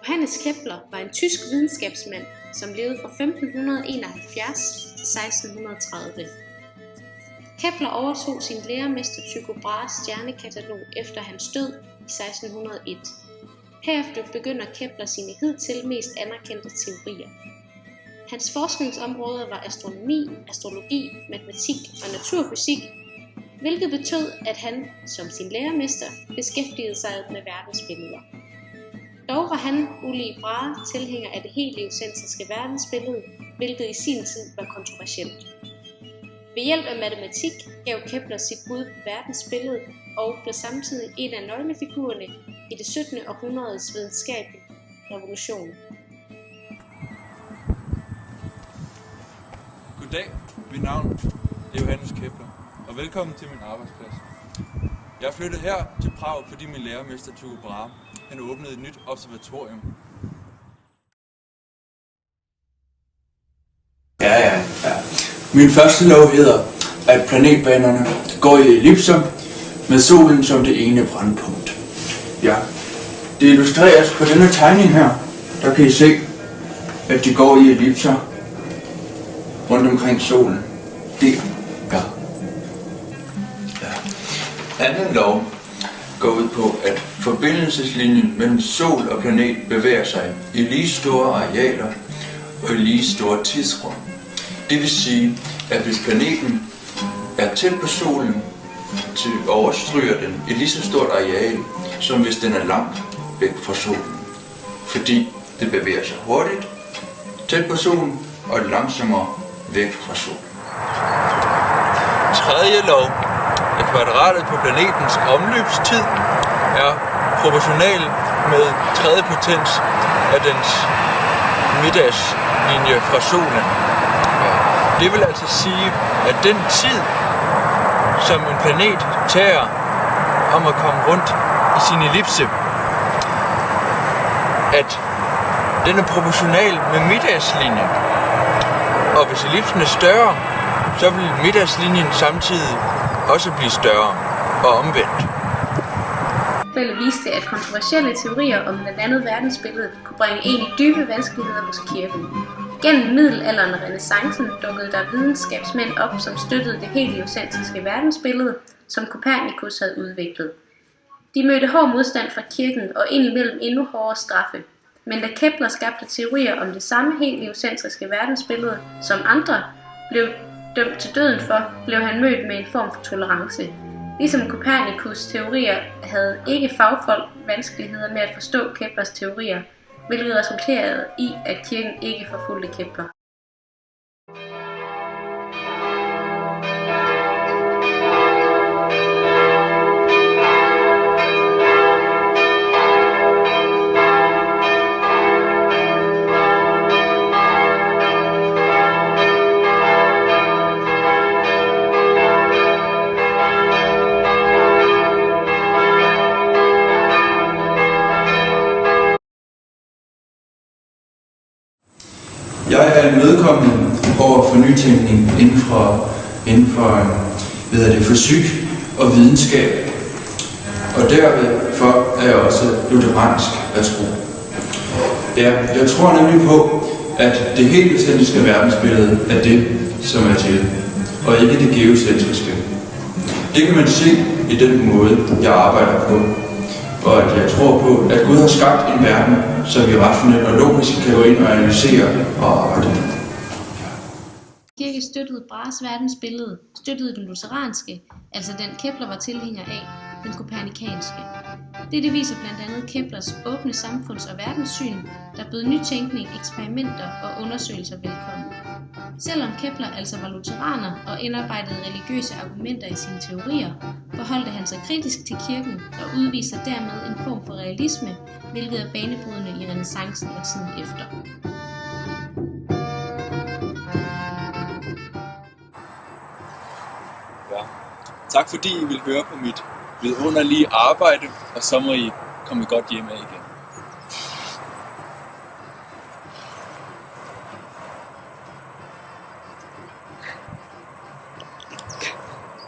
Johannes Kepler var en tysk videnskabsmand, som levede fra 1571 til 1630. Kepler overtog sin læremester Tycho Brahes stjernekatalog efter hans død i 1601. Herefter begynder Kepler sine hidtil mest anerkendte teorier. Hans forskningsområder var astronomi, astrologi, matematik og naturfysik, hvilket betød, at han, som sin læremester, beskæftigede sig med verdensbilleder. Dog var han, ulig Brahe, tilhænger af det heliocentriske verdensbillede, hvilket i sin tid var kontroversielt. Ved hjælp af matematik gav Kepler sit bud på verdensbilledet og blev samtidig en af nøglefigurerne i det 17. århundredes videnskabelige revolution. Goddag, mit navn er Johannes Kepler, og velkommen til min arbejdsplads. Jeg er flyttet her til Prag, fordi min lærermester Tycho Brahe han åbnede et nyt observatorium. Ja. Min første lov hedder, at planetbanerne går i ellipser med solen som det ene brandpunkt. Ja, det illustreres på denne tegning her. Der kan I se, at de går i ellipser rundt omkring solen. Det, ja. Anden lov går ud på, at forbindelseslinjen mellem sol og planet bevæger sig i lige store arealer og i lige store tidsrum. Det vil sige, at hvis planeten er tæt på solen, overstryger den et lige så stort areal, som hvis den er langt væk fra solen. Fordi det bevæger sig hurtigt, tæt på solen og langsommere væk fra solen. Tredje lov, at kvadratet på planetens omløbstid er proportional med tredje potens af dens middagslinje fra solen. Det vil altså sige, at den tid, som en planet tager om at komme rundt i sin ellipse, at den er proportional med middagslinjen. Og hvis ellipsen er større, så vil middagslinjen samtidig også blive større og omvendt. Tilfælde viste, at kontroversielle teorier om blandt andet verdensbilledet kunne bringe en i dybe vanskeligheder hos kirken. Gennem middelalderen og renæssancen dukkede der videnskabsmænd op, som støttede det heliocentriske verdensbillede, som Copernicus havde udviklet. De mødte hård modstand fra kirken og indimellem endnu hårdere straffe. Men da Kepler skabte teorier om det samme heliocentriske verdensbillede, som andre blev dømt til døden for, blev han mødt med en form for tolerance. Ligesom Copernicus' teorier havde ikke fagfolk vanskeligheder med at forstå Keplers teorier, hvilket resulterede i, at kirken ikke forfulgte Kepler. Jeg er imødekommende over for nytænkning inden for fysik og videnskab. Og derfor er jeg også lutheransk af tro. Ja, jeg tror nemlig på, at det heliocentriske verdensbillede er det, som er til, og ikke det geocentriske. Det kan man se i den måde, jeg arbejder på. Og at jeg tror på, at Gud har skabt en verden, så vi rationelt og logisk kan gå ind og analysere og arbejde. Kirke støttede Brahes verdensbillede, støttede den lutheranske, altså den Kepler var tilhænger af, den kopernikanske. Dette viser blandt andet Keplers åbne samfunds- og verdenssyn, der bød nytænkning, eksperimenter og undersøgelser velkommen. Selvom Kepler altså var lutheraner og indarbejdede religiøse argumenter i sine teorier, forholdte han sig kritisk til kirken og udviser dermed en form for realisme, hvilket er banebrydende i renæssancen og tiden efter. Ja. Tak fordi I vil høre på mit vidunderlige arbejde, og så må I komme godt hjem af igen.